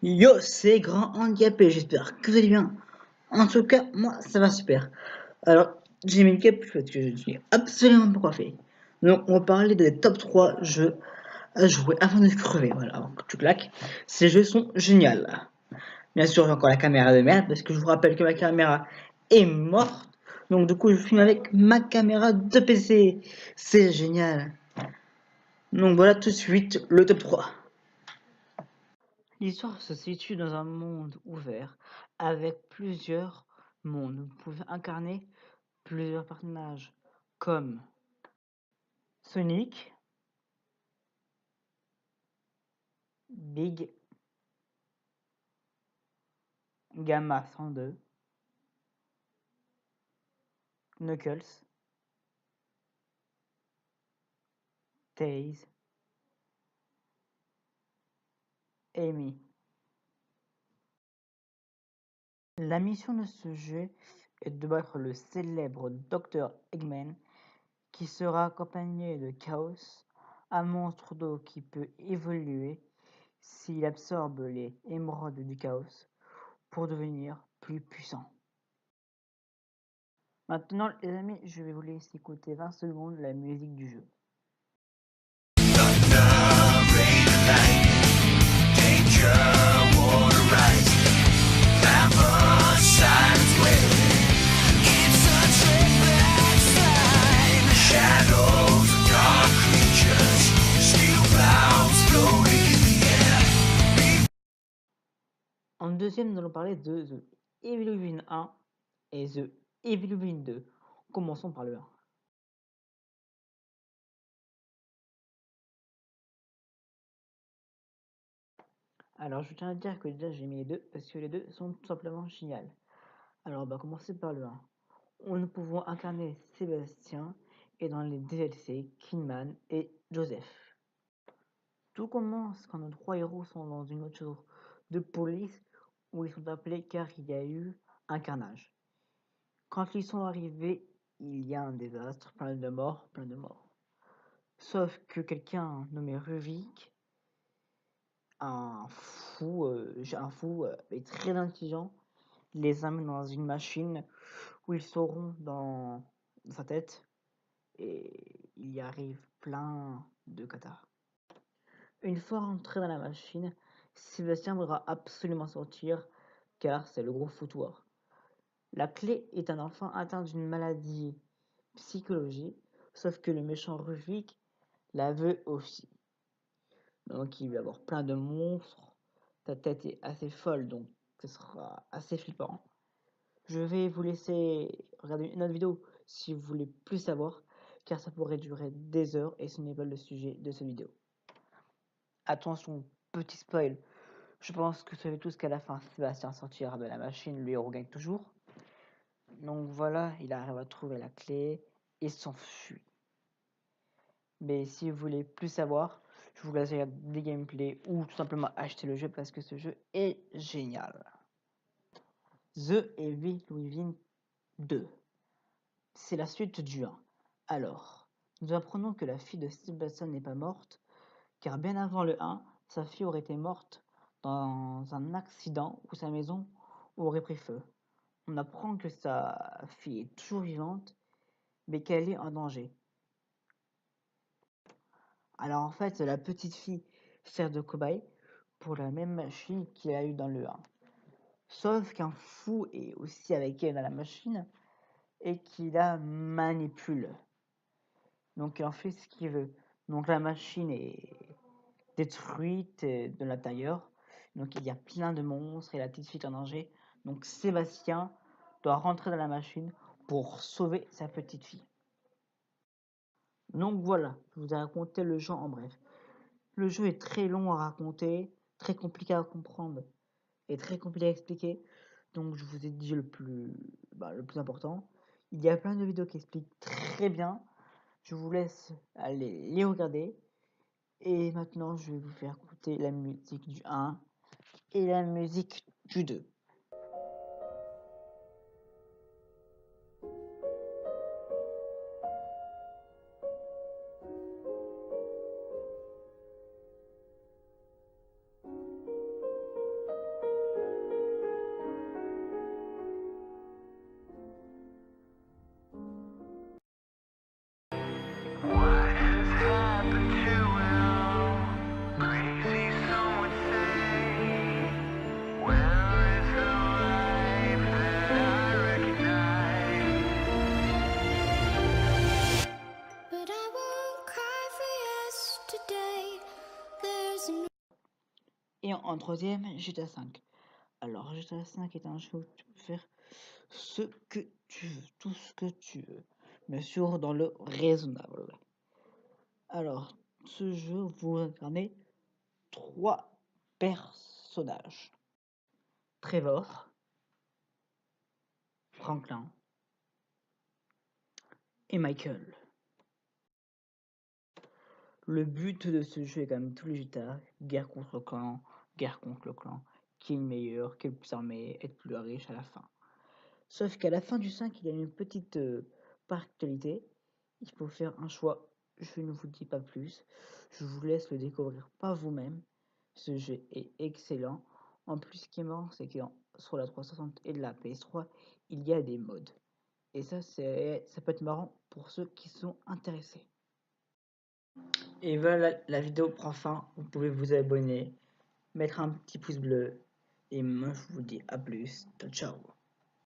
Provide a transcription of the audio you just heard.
Yo, c'est Grand Handicapé, j'espère que vous allez bien. En tout cas, moi, ça va super. Alors, j'ai mis une cape parce que je suis absolument pas coiffé. Donc, on va parler des top 3 jeux à jouer avant de crever. Voilà, avant que tu claques. Ces jeux sont géniaux. Bien sûr, j'ai encore la caméra de merde parce que je vous rappelle que ma caméra est morte. Donc, du coup, je filme avec ma caméra de PC. C'est génial. Donc, voilà tout de suite le top 3. L'histoire se situe dans un monde ouvert avec plusieurs mondes. Vous pouvez incarner plusieurs personnages comme Sonic, Big, Gamma 102, Knuckles, Tails, Amy. La mission de ce jeu est de battre le célèbre Dr. Eggman qui sera accompagné de Chaos, un monstre d'eau qui peut évoluer s'il absorbe les émeraudes du chaos pour devenir plus puissant. Maintenant, les amis, je vais vous laisser écouter 20 secondes la musique du jeu. En deuxième, nous allons parler de The Evil Within 1 et The Evil Within 2. Commençons par le 1. Alors, je tiens à dire que déjà j'ai mis les deux parce que les deux sont tout simplement géniales. Alors, on va commencer par le 1. Nous pouvons incarner Sébastien et dans les DLC, Kingman et Joseph. Tout commence quand nos trois héros sont dans une voiture de police où ils sont appelés car il y a eu un carnage. Quand ils sont arrivés, il y a un désastre, plein de morts, plein de morts. Sauf que quelqu'un nommé Ruvik, un fou et très intelligent, les amène dans une machine où ils seront dans sa tête et il y arrive plein de catas. Une fois rentré dans la machine, Sébastien voudra absolument sortir car c'est le gros foutoir. La clé est un enfant atteint d'une maladie psychologique, sauf que le méchant Ruvik la veut aussi. Donc il va y avoir plein de monstres. Ta tête est assez folle, donc ce sera assez flippant. Je vais vous laisser regarder une autre vidéo si vous voulez plus savoir, car ça pourrait durer des heures et ce n'est pas le sujet de cette vidéo. Attention, petit spoil. Je pense que vous savez tous qu'à la fin, Sébastien sortira de la machine, lui regagne toujours. Donc voilà, il arrive à trouver la clé et s'enfuit. Mais si vous voulez plus savoir, je vous laisse regarder des gameplays ou tout simplement acheter le jeu parce que ce jeu est génial. The Evil Within 2. C'est la suite du 1. Alors, nous apprenons que la fille de Sébastien n'est pas morte, car bien avant le 1, sa fille aurait été morte dans un accident où sa maison aurait pris feu. On apprend que sa fille est toujours vivante, mais qu'elle est en danger. Alors en fait, la petite fille sert de cobaye pour la même machine qu'il a eu dans le 1. Sauf qu'un fou est aussi avec elle dans la machine et qui la manipule. Donc il en fait ce qu'il veut. Donc la machine est détruite de l'intérieur. Donc il y a plein de monstres et la petite fille est en danger. Donc Sébastien doit rentrer dans la machine pour sauver sa petite fille. Donc voilà, je vous ai raconté le jeu en bref. Le jeu est très long à raconter, très compliqué à comprendre et très compliqué à expliquer. Donc je vous ai dit le plus important. Il y a plein de vidéos qui expliquent très bien. Je vous laisse aller les regarder. Et maintenant, je vais vous faire écouter la musique du 1 et la musique du 2. en troisième, GTA 5. Alors, GTA 5 est un jeu où tu peux faire ce que tu veux, tout ce que tu veux, bien sûr dans le raisonnable. Alors, ce jeu, vous incarnez 3 personnages. Trevor, Franklin et Michael. Le but de ce jeu est comme tous les GTA, guerre contre le clan, qui est le meilleur, qui est le plus armé, être plus riche à la fin. Sauf qu'à la fin du 5, il y a une petite particularité. Il faut faire un choix. Je ne vous dis pas plus. Je vous laisse le découvrir par vous-même. Ce jeu est excellent. En plus, ce qui est marrant, c'est que sur la 360 et de la PS3, il y a des mods. Et ça peut être marrant pour ceux qui sont intéressés. Et voilà, la vidéo prend fin. Vous pouvez vous abonner, mettre un petit pouce bleu. Et moi, je vous dis à plus. Ciao, ciao.